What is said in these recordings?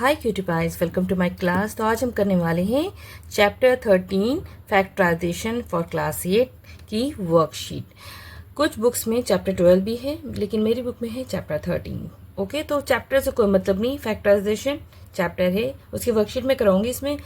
Hi cutie pies, welcome to my class. तो आज हम करने वाले हैं चैप्टर 13 फैक्टराइजेशन फॉर क्लास 8 की वर्कशीट। कुछ बुक्स में चैप्टर 12 भी है, लेकिन मेरी बुक में है चैप्टर 13। ओके, तो चैप्टर से कोई मतलब नहीं, फैक्टराइजेशन चैप्टर है, उसकी वर्कशीट में कराऊंगी। इसमें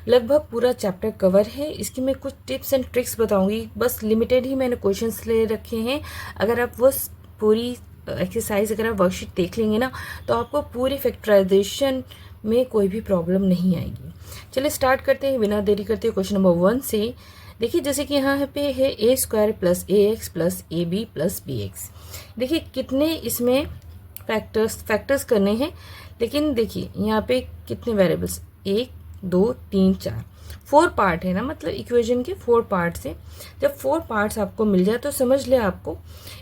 लगभग पूरा चैप्टर कवर है। इसकी मैं कुछ टिप्स एंड ट्रिक्स बताऊंगी, बस लिमिटेड ही मैंने क्वेश्चंस ले रखे हैं। अगर आप वो पूरी एक्सरसाइज अगर आप वर्कशीट देख लेंगे ना, तो आपको पूरी फैक्टराइजेशन में कोई भी प्रॉब्लम नहीं आएगी। चलिए स्टार्ट करते हैं बिना देरी करते हुए क्वेश्चन नंबर 1 से। देखिए जैसे कि यहाँ पे है A square plus A X plus A B plus B X. देखिए कितने इसमें फैक्टर्स करने हैं, लेकिन देखिए यहाँ पे कितने वेरिएबल्स, 1 2 3 4, 4 पार्ट है ना, मतलब इक्वेशन के 4 पार्ट्स है। जब 4 पार्ट्स आपको मिल जाए तो समझ ले आपको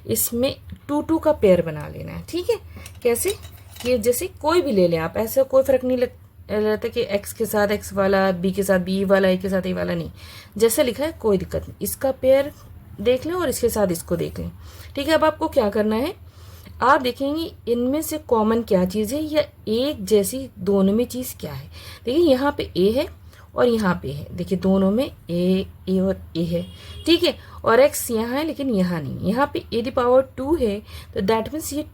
इसमें 2 2 का पेयर बना लेना है। ठीक है, कैसे कि जैसे कोई भी ले लें आप, ऐसा कोई फर्क नहीं रहता कि एक्स के साथ एक्स वाला, बी के साथ बी वाला, ए के साथ ए वाला, नहीं, जैसा लिखा है कोई दिक्कत नहीं। इसका पेयर देख लें और इसके साथ इसको देख लें। ठीक है, अब आपको क्या करना है, आप देखेंगे इनमें से कॉमन क्या चीज़ है या एक जैसी दोनों में चीज़ क्या है। देखिए यहाँ पे ए है और यहाँ पे है, देखिए दोनों में ए और ए है। ठीक है, और एक्स यहाँ है लेकिन यहाँ नहीं, यहाँ पे ए दी पावर 2 है, तो दैट मीन्स ये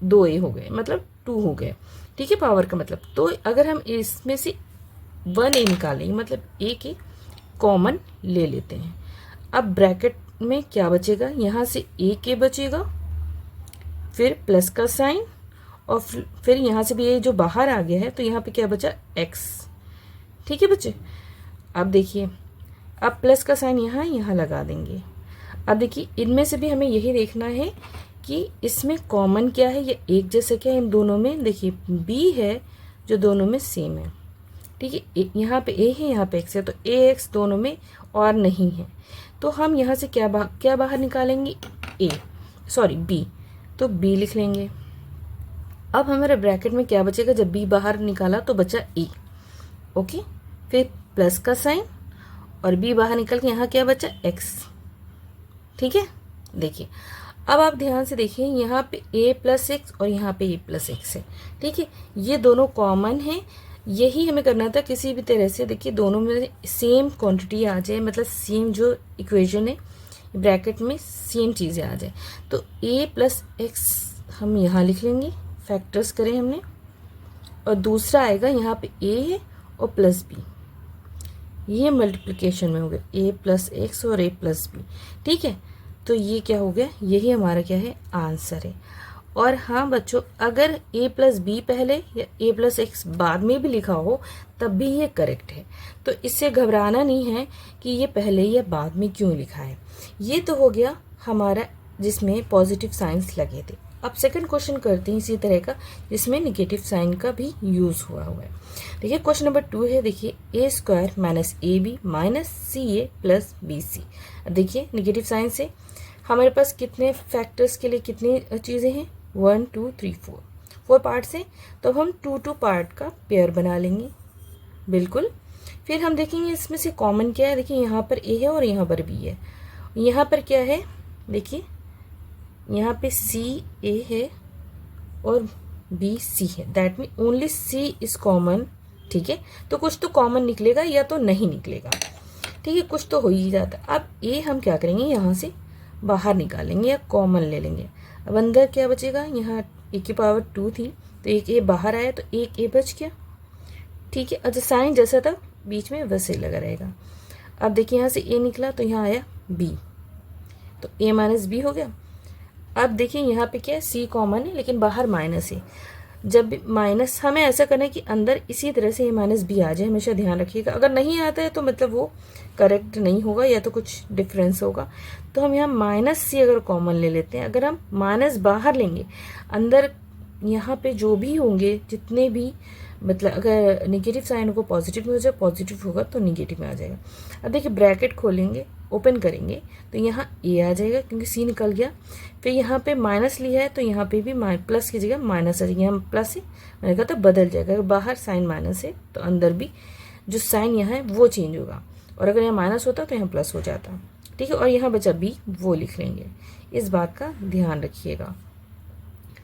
2 ए हो गए, मतलब 2 हो गए। ठीक है, पावर का मतलब। तो अगर हम इसमें से 1 ए निकालेंगे, मतलब ए के कॉमन ले लेते हैं। अब ब्रैकेट में क्या बचेगा, यहाँ से ए के बचेगा, फिर प्लस का साइन, और फिर यहाँ से भी ये जो बाहर आ गया है, तो यहाँ पे क्या बचा, एक्स। ठीक है बच्चे, अब देखिए, अब प्लस का साइन यहाँ लगा देंगे। अब देखिए इनमें से भी हमें यही देखना है कि इसमें कॉमन क्या है या एक जैसा क्या है इन दोनों में। देखिए बी है जो दोनों में सेम है। ठीक है, यहाँ पे ए है, यहाँ पे एक्स है, तो ए एक्स दोनों में और नहीं है, तो हम यहाँ से क्या बाहर निकालेंगे, बी, तो बी लिख लेंगे। अब हमारे ब्रैकेट में क्या बचेगा, जब बी बाहर निकाला तो बचा ए। ओके, फिर प्लस का साइन और बी बाहर निकल के यहाँ क्या बचा, एक्स। ठीक है, देखिए अब आप ध्यान से देखिए, यहाँ पे ए प्लस एक्स और यहाँ पे ए प्लस एक्स है। ठीक है, ये दोनों कॉमन है, यही हमें करना था किसी भी तरह से। देखिए दोनों में सेम क्वांटिटी आ जाए, मतलब सेम जो इक्वेशन है ब्रैकेट में सेम चीज़ें आ जाए। तो ए प्लस एक्स हम यहाँ लिख लेंगे, फैक्टर्स करें हमने, और दूसरा आएगा यहाँ पे ए है और प्लस बी, ये मल्टीप्लिकेशन में हो गया, ए प्लस एक्स और ए प्लस बी। ठीक है, तो ये क्या हो गया, यही हमारा क्या है, आंसर है। और हाँ बच्चों, अगर ए प्लस बी पहले या ए प्लस एक्स बाद में भी लिखा हो तब भी ये करेक्ट है, तो इससे घबराना नहीं है कि ये पहले या बाद में क्यों लिखा है। ये तो हो गया हमारा जिसमें पॉजिटिव साइंस लगे थे। अब सेकंड क्वेश्चन करते हैं इसी तरह का, जिसमें निगेटिव साइन का भी यूज़ हुआ है। देखिए क्वेश्चन नंबर 2 है, देखिए A square minus A B minus C A plus B C. देखिए निगेटिव साइन से हमारे पास कितने फैक्टर्स के लिए कितनी चीज़ें हैं, 1 2 3 4 पार्ट्स हैं, तो हम 2 2 पार्ट का पेयर बना लेंगे। बिल्कुल, फिर हम देखेंगे इसमें से कॉमन क्या है। देखिए यहाँ पर ए है और यहाँ पर बी है, यहाँ पर क्या है, देखिए यहाँ पे सी ए है और बी सी है, that mean only C is common. ठीक है, तो कुछ तो कॉमन निकलेगा या तो नहीं निकलेगा। ठीक है, कुछ तो हो ही जाता। अब ए हम क्या करेंगे, यहाँ से बाहर निकालेंगे या कॉमन ले लेंगे। अब अंदर क्या बचेगा, यहाँ ए की पावर 2 थी, तो एक ए बाहर आया तो एक ए बच गया। ठीक है, अच्छा साइन जैसा था बीच में वैसे ही लगा रहेगा। अब देखिए यहाँ से ए निकला तो यहाँ आया बी, तो ए माइनस बी हो गया। अब देखिए यहाँ पे क्या है, सी कॉमन है लेकिन बाहर माइनस है। जब भी माइनस, हमें ऐसा करना है कि अंदर इसी तरह से ए माइनस बी आ जाए, हमेशा ध्यान रखिएगा। अगर नहीं आता है तो मतलब वो करेक्ट नहीं होगा या तो कुछ डिफरेंस होगा। तो हम यहाँ माइनस सी अगर कॉमन ले लेते हैं, अगर हम माइनस बाहर लेंगे, अंदर यहाँ पे जो भी होंगे जितने भी, मतलब अगर निगेटिव साइन को पॉजिटिव में हो जाए, पॉजिटिव होगा तो निगेटिव में आ जाएगा। अब देखिए ब्रैकेट खोलेंगे, ओपन करेंगे, तो यहाँ ए आ जाएगा क्योंकि सी निकल गया। फिर यहाँ पे माइनस लिया है तो यहाँ पे भी प्लस की जगह माइनस आ जाएगी। यहाँ प्लस है, मैंने कहा तो बदल जाएगा, अगर बाहर साइन माइनस है तो अंदर भी जो साइन यहाँ है वो चेंज होगा, और अगर यहाँ माइनस होता तो यहाँ प्लस हो जाता। ठीक है, और यहाँ बचा बी, वो लिख लेंगे, इस बात का ध्यान रखिएगा।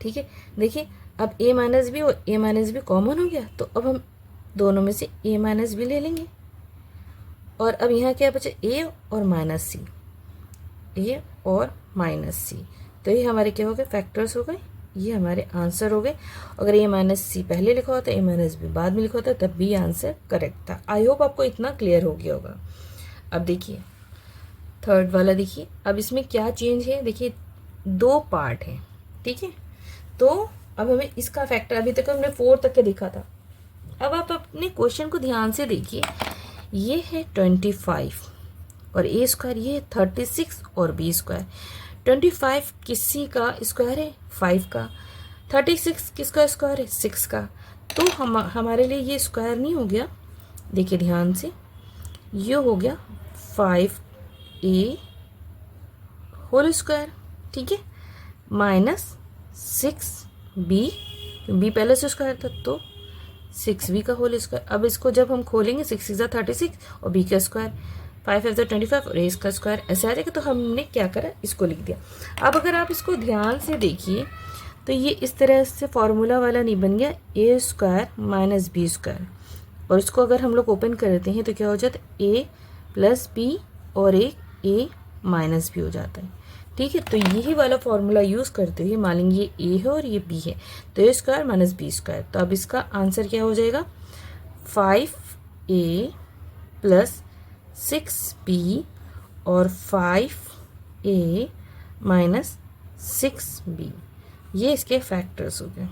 ठीक है, देखिए अब a माइनस बी और a माइनस बी कॉमन हो गया, तो अब हम दोनों में से a माइनस बी ले लेंगे। और अब यहाँ क्या बचा, a और माइनस सी, a और माइनस सी। तो ये हमारे क्या हो गए, फैक्टर्स हो गए, ये हमारे आंसर हो गए। अगर a माइनस सी पहले लिखा होता, a माइनस बी बाद में लिखा होता, तब भी आंसर करेक्ट था। आई होप आपको इतना क्लियर हो गया होगा। अब देखिए थर्ड वाला, देखिए अब इसमें क्या चेंज है। देखिए 2 पार्ट हैं, ठीक है। तो अब हमें इसका फैक्टर, अभी तक हमने 4 तक के लिखा था। अब आप अपने क्वेश्चन को ध्यान से देखिए, ये है 25 और a स्क्वायर, ये है 36 और b स्क्वायर। 25 किसी का स्क्वायर है, 5 का। 36 किसका स्क्वायर है, 6 का। तो हमारे लिए ये स्क्वायर नहीं हो गया, देखिए ध्यान से, ये हो गया 5a होल स्क्वायर, ठीक है, माइनस 6b, b पहले से स्क्वायर था तो 6b का होल स्क्वायर। अब इसको जब हम खोलेंगे 6 6 36 और b का स्क्वायर, 5 5 25 और a का स्क्वायर, ऐसे आ जाएगा। तो हमने क्या करा, इसको लिख दिया। अब अगर आप इसको ध्यान से देखिए तो ये इस तरह से फॉर्मूला वाला नहीं बन गया, a square minus B square. और इसको अगर हम लोग ओपन कर देते हैं तो क्या हो जाता है, a प्लस बी और एक a माइनस बी हो जाता है, ठीक है। तो यही वाला फॉर्मूला यूज़ करते हुए मान लेंगे ये a है और ये b है, तो a square minus B square. तो अब इसका आंसर क्या हो जाएगा, 5a प्लस 6b और 5a माइनस 6b, ये इसके फैक्टर्स हो गए,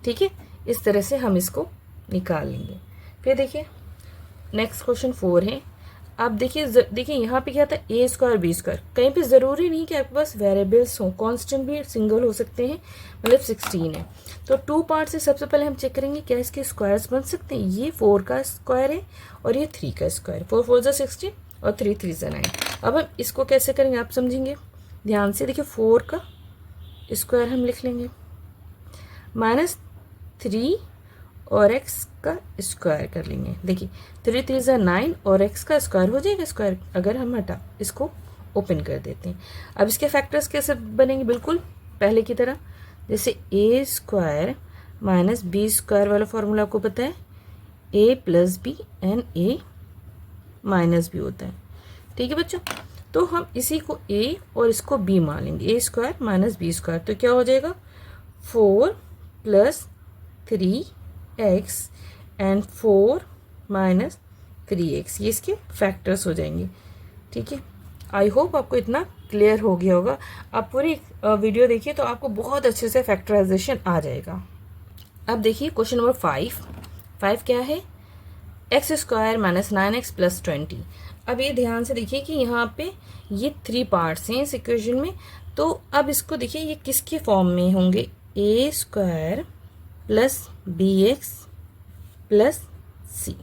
ठीक है। इस तरह से हम इसको निकाल लेंगे। फिर देखिए नेक्स्ट क्वेश्चन 4 है। अब देखिए यहाँ पे क्या था, a स्क्वायर बी स्क्वायर। कहीं पे ज़रूरी नहीं कि आपके पास वेरिएबल्स हों, कांस्टेंट भी सिंगल हो सकते हैं, मतलब 16 है। तो 2 पार्ट से सबसे पहले हम चेक करेंगे क्या इसके स्क्वायर्स बन सकते हैं। ये 4 का स्क्वायर है और ये 3 का स्क्वायर, 4 4 जा 16 और 3 3 जा 9। अब हम इसको कैसे करेंगे आप समझेंगे ध्यान से। देखिए 4 का स्क्वायर हम लिख लेंगे माइनस 3 और x का स्क्वायर कर लेंगे। देखिए 3 3 जा 9 और x का स्क्वायर हो जाएगा स्क्वायर, अगर हम हटा इसको ओपन कर देते हैं। अब इसके फैक्टर्स कैसे बनेंगे, बिल्कुल पहले की तरह, जैसे a square minus B square वाला फॉर्मूला आपको पता है, a plus B and a minus B होता है, ठीक है बच्चों। तो हम इसी को a और इसको b मान लेंगे, a square minus B square. तो क्या हो जाएगा, 4 plus 3x and 4 minus 3x, ये इसके फैक्टर्स हो जाएंगे, ठीक है। आई होप आपको इतना क्लियर हो गया होगा। आप पूरी वीडियो देखिए तो आपको बहुत अच्छे से फैक्टराइजेशन आ जाएगा। अब देखिए क्वेश्चन नंबर 5 क्या है, x square minus 9x plus 20। अब ये ध्यान से देखिए कि यहाँ पे ये 3 पार्ट्स हैं इस इक्वेशन में। तो अब इसको देखिए ये किसके फॉर्म में होंगे, a square plus bx plus c,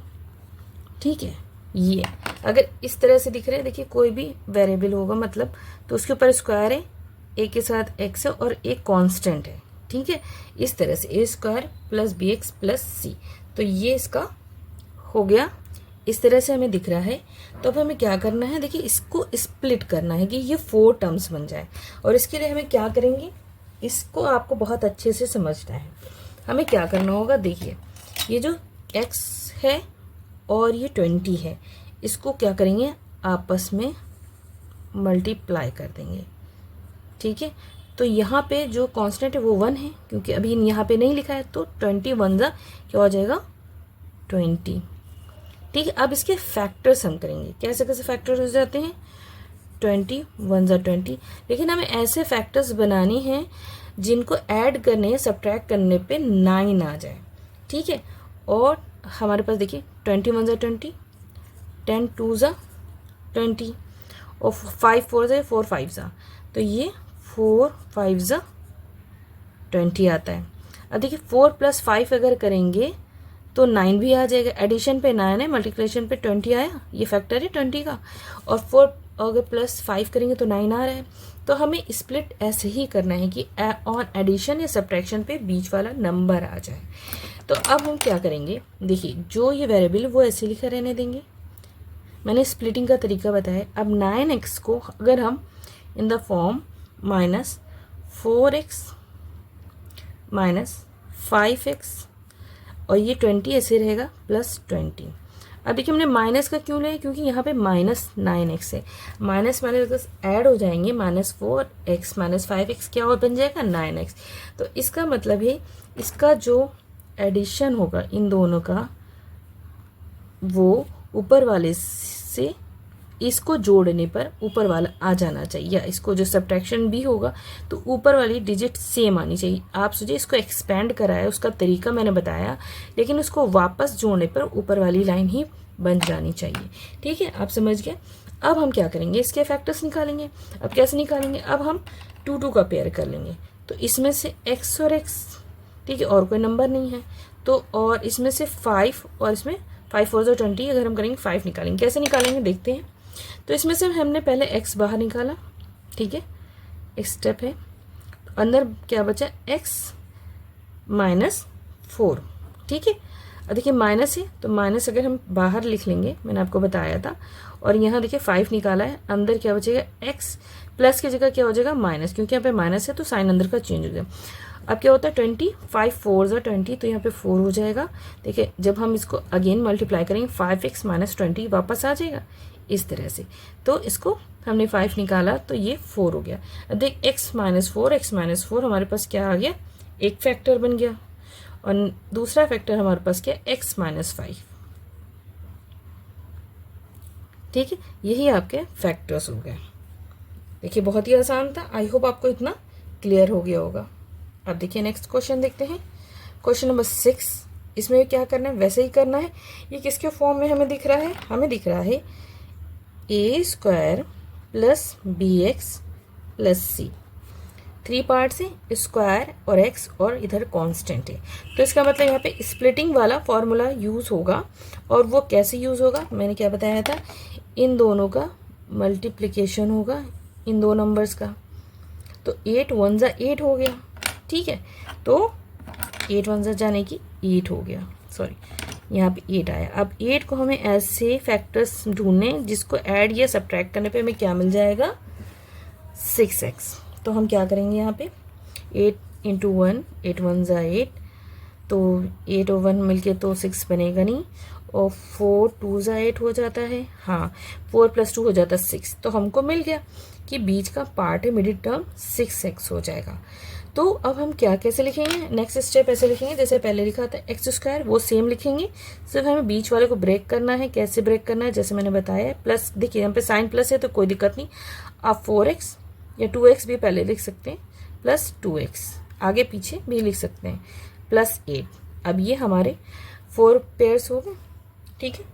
ठीक है। ये अगर इस तरह से दिख रहे हैं, देखिए कोई भी वेरिएबल होगा मतलब, तो उसके ऊपर स्क्वायर है, a के साथ x है और एक कांस्टेंट है, ठीक है। इस तरह से a square plus bx plus c, तो ये इसका हो गया, इस तरह से हमें दिख रहा है। तो अब हमें क्या करना है, देखिए इसको स्प्लिट करना है कि ये 4 टर्म्स बन जाए। और इसके लिए हमें क्या करेंगे, इसको आपको बहुत अच्छे से समझना है। हमें क्या करना होगा, देखिए ये जो x है और ये 20 है, इसको क्या करेंगे, आपस में मल्टीप्लाई कर देंगे, ठीक है। तो यहाँ पे जो कांस्टेंट है वो 1 है, क्योंकि अभी यहाँ पे नहीं लिखा है, तो 21 जा क्या हो जाएगा 20, ठीक है। अब इसके फैक्टर्स हम करेंगे, कैसे कैसे फैक्टर्स हो जाते हैं, 21 जा 20। लेकिन हमें ऐसे फैक्टर्स बनाने हैं जिनको ऐड करने सब्ट्रैक्ट करने पे 9 आ जाए, ठीक है। और हमारे पास देखिए 21 जा 20, 10 2 जा 20 और 5 4 जा 4 5 जा, तो ये 4 5 जा 20 आता है। अब देखिए 4 प्लस 5 अगर करेंगे तो 9 भी आ जाएगा, एडिशन पे 9 है, मल्टीप्लिकेशन पे 20 आया, ये फैक्टर है 20 का। और 4 अगर प्लस 5 करेंगे तो 9 आ रहा है। तो हमें स्प्लिट ऐसे ही करना है कि ऑन एडिशन या सब्ट्रैक्शन पे बीच वाला नंबर आ जाए। तो अब हम क्या करेंगे, देखिए जो ये वेरिएबल वो ऐसे लिखा रहने देंगे, मैंने स्प्लिटिंग का तरीका बताया। अब 9x को अगर हम in the form minus 4x -5x और ये 20 ऐसे रहेगा +20। अब देखिए हमने माइनस का क्यों लिया, क्योंकि यहाँ पे -9x है, माइनस माइनस ऐड हो जाएंगे, -4x -5x क्या हो बन जाएगा 9x। तो इसका मतलब है इसका जो एडिशन होगा इन दोनों का वो ऊपर वाले से इसको जोड़ने पर ऊपर वाला आ जाना चाहिए, या इसको जो सब्ट्रैक्शन भी होगा तो ऊपर वाली डिजिट सेम आनी चाहिए। आप सोचिए इसको एक्सपेंड कराया, उसका तरीका मैंने बताया, लेकिन उसको वापस जोड़ने पर ऊपर वाली लाइन ही बन जानी चाहिए। ठीक है, आप समझ गए। अब हम क्या करेंगे, इसके फैक्टर्स निकालेंगे। अब कैसे निकालेंगे, अब हम 2 का पेयर कर लेंगे। तो इसमें से x और x, ठीक है, और कोई नंबर नहीं है तो, और इसमें से 5 और इसमें 5 4 20, अगर हम करेंगे 5 निकालेंगे। कैसे निकालेंगे देखते हैं। तो इसमें से हमने पहले x बाहर निकाला, ठीक है, एक स्टेप है। तो अंदर क्या बचा, x -4, ठीक है। अब देखिए माइनस है तो माइनस अगर हम बाहर लिख लेंगे, मैंने आपको बताया था, और यहाँ देखिए 5 निकाला है, अंदर क्या बचेगा x, प्लस की जगह क्या हो जाएगा माइनस, क्योंकि यहाँ पे माइनस है तो साइन अंदर का चेंज हो जाएगा। अब क्या होता है 20, 5 4 20, तो यहाँ पे 4 हो जाएगा। देखिए जब हम इसको अगेन मल्टीप्लाई करेंगे 5x -20 वापस आ जाएगा इस तरह से। तो इसको हमने 5 निकाला तो ये 4 हो गया। अब देख x -4 हमारे पास क्या आ गया, एक फैक्टर बन गया, और दूसरा फैक्टर हमारे पास क्या, x -5, ठीक है। यही आपके फैक्टर्स हो गए। देखिए बहुत ही आसान था, आई होप आपको इतना क्लियर हो गया होगा। अब देखिए नेक्स्ट क्वेश्चन देखते हैं, क्वेश्चन नंबर 6। इसमें क्या करना है, वैसे ही करना है। ये किसके फॉर्म में हमें दिख रहा है, हमें दिख रहा है a² + bx + c। 3 पार्ट्स हैं, स्क्वायर और x और इधर कांस्टेंट है। तो इसका मतलब यहाँ पे स्प्लिटिंग वाला फॉर्मूला यूज़ होगा, और वो कैसे यूज़ होगा, मैंने क्या बताया था, इन दोनों का मल्टीप्लिकेशन होगा, इन दो नंबर्स का। तो 8 1 8 हो गया, ठीक है। तो 8 1 जाने की 8 हो गया, सॉरी यहाँ पे 8 आया। अब 8 को हमें ऐसे फैक्टर्स ढूंढने जिसको ऐड या सब्ट्रैक्ट करने पे हमें क्या मिल जाएगा, 6x। तो हम क्या करेंगे यहाँ पे 8 × 1, 8 1 8, तो 8 और 1 मिलके तो 6 बनेगा नहीं, और 4 2 8 हो जाता है, हाँ 4 + 2 हो जाता है 6। तो हमको मिल गया कि बीच का पार्ट है, मिडिल टर्म 6x हो जाएगा। तो अब हम क्या कैसे लिखेंगे, नेक्स्ट स्टेप ऐसे लिखेंगे जैसे पहले लिखा था x², वो सेम लिखेंगे, सिर्फ हमें बीच वाले को ब्रेक करना है। कैसे ब्रेक करना है, जैसे मैंने बताया, प्लस, देखिए यहाँ पे साइन प्लस है तो कोई दिक्कत नहीं, आप 4x या 2x भी पहले लिख सकते हैं, +2x आगे पीछे भी लिख सकते हैं, +8। अब ये हमारे 4 पेयर्स हो गए, ठीक है,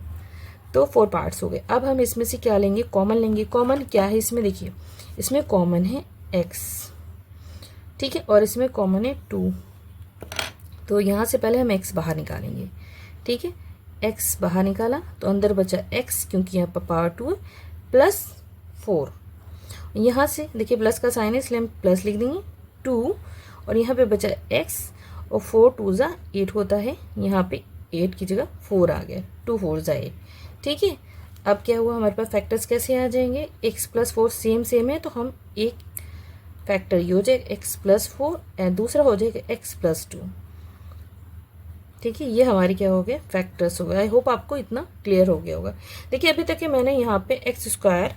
तो 4 पार्ट्स हो गए। अब हम इसमें से क्या लेंगे, कॉमन लेंगे। कॉमन क्या है इसमें, देखिए इसमें कॉमन है x, ठीक है, और इसमें कॉमन है 2। तो यहाँ से पहले हम x बाहर निकालेंगे, ठीक है। x बाहर निकाला तो अंदर बचा x, क्योंकि यहाँ पर पावर 2 है, +4। यहाँ से देखिए प्लस का साइन है इसलिए हम प्लस लिख देंगे 2, और यहाँ पे बचा x, और 4 2 8 होता है, यहाँ पे 8 की जगह 4 आ गया, 2 4 8, ठीक है। अब क्या हुआ, हमारे पास फैक्टर्स कैसे आ जाएंगे, x + 4 सेम है, तो हम एक फैक्टर ये हो जाएगा x + 4 और दूसरा हो जाएगा x + 2, ठीक है। ये हमारी क्या हो गया, फैक्टर्स हो गए। आई होप आपको इतना क्लियर हो गया होगा। देखिए अभी तक मैंने यहाँ पे x²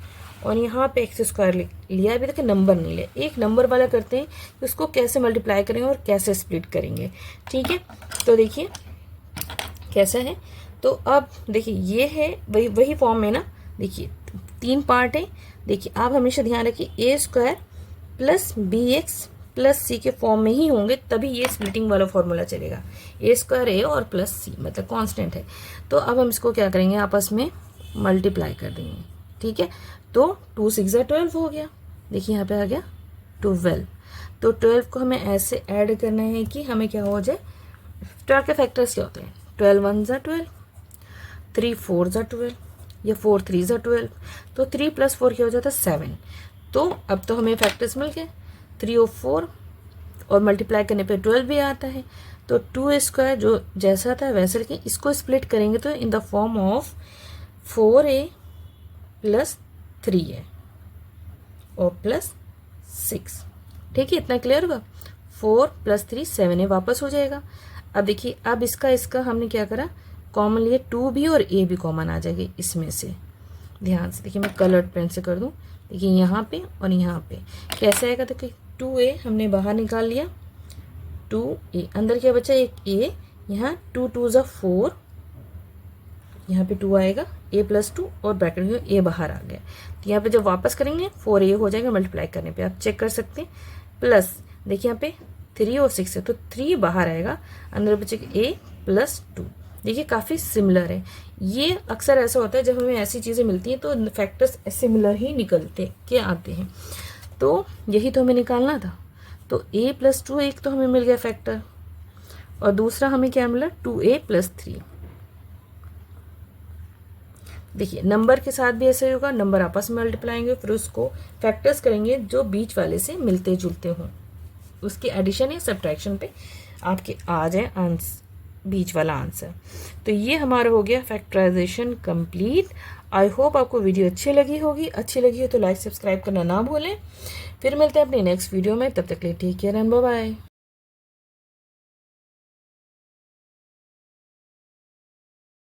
और यहाँ पे x² लिया, अभी तक नंबर नहीं लिया। एक नंबर वाला करते हैं, उसको कैसे मल्टीप्लाई करेंगे और कैसे स्प्लिट करेंगे, ठीक है। तो देखिए कैसा है, तो अब देखिए ये है वही फॉर्म में ना, देखिए 3 पार्ट है। देखिए आप हमेशा ध्यान रखिए a² + bx + c के फॉर्म में ही होंगे, तभी ये स्प्लिटिंग वाला फॉर्मूला चलेगा। a² है और +c मतलब कांस्टेंट है। तो अब हम इसको क्या करेंगे, आपस में मल्टीप्लाई कर देंगे, ठीक है। तो 2 6 12 हो गया, देखिए यहाँ पे आ गया 12। तो 12 को हमें ऐसे ऐड करना है कि हमें क्या हो जाए, 12 के फैक्टर्स क्या होते हैं, 12 1 12, 3 4 12, या 4 3 12, तो 3 + 4 क्या हो जाता है 7। तो अब तो हमें फैक्टर्स मिल गए, 3 और 4, और मल्टीप्लाई करने पे 12 भी आता है। तो 2² जो जैसा था वैसे लिखें, इसको स्प्लिट करेंगे तो in the form of 4a + 3a और +6, ठीक है। इतना क्लियर होगा, 4 + 3 7 ए वापस हो जाएगा। अब देखिए, अब इसका हमने क्या करा, कॉमन लिए, 2b और a भी कॉमन आ जाएगी इसमें से। ध्यान से देखिए, मैं कलर्ड पेन से कर दूं। देखिए यहाँ पे और यहाँ पे कैसे आएगा, देखिए 2a हमने बाहर निकाल लिया, 2a अंदर क्या बचा, एक a, यहाँ 2 2 ज़ा 4, यहाँ पे 2 आएगा, a + 2 और ब्रैकेट में a बाहर आ गया। तो यहाँ पे जब वापस करेंगे 4a हो जाएगा मल्टीप्लाई करने पे, आप चेक कर सकते हैं। प्लस देखिए यहाँ पे 3 और 6 है, तो 3 बाहर आएगा, अंदर बचेगा a + 2। देखिए काफ़ी सिमिलर है। ये अक्सर ऐसा होता है जब हमें ऐसी चीज़ें मिलती हैं तो फैक्टर्स सिमिलर ही निकलते के आते हैं। तो यही तो हमें निकालना था। तो a + 2 एक तो हमें मिल गया फैक्टर, और दूसरा हमें क्या मिला, 2a + 3। देखिए नंबर के साथ भी ऐसे होगा, नंबर आपस में मल्टीप्लाएंगे, फिर उसको फैक्टर्स करेंगे जो बीच वाले से मिलते जुलते हों, उसके एडिशन या सब्ट्रैक्शन पे आपके आ जाए आंसर, बीच वाला आंसर। तो ये हमारा हो गया फैक्टराइजेशन कंप्लीट। आई होप आपको वीडियो अच्छी लगी होगी। अच्छी लगी हो तो लाइक सब्सक्राइब करना ना भूलें। फिर मिलते हैं अपने नेक्स्ट वीडियो में, तब तक के लिए take care and bye bye.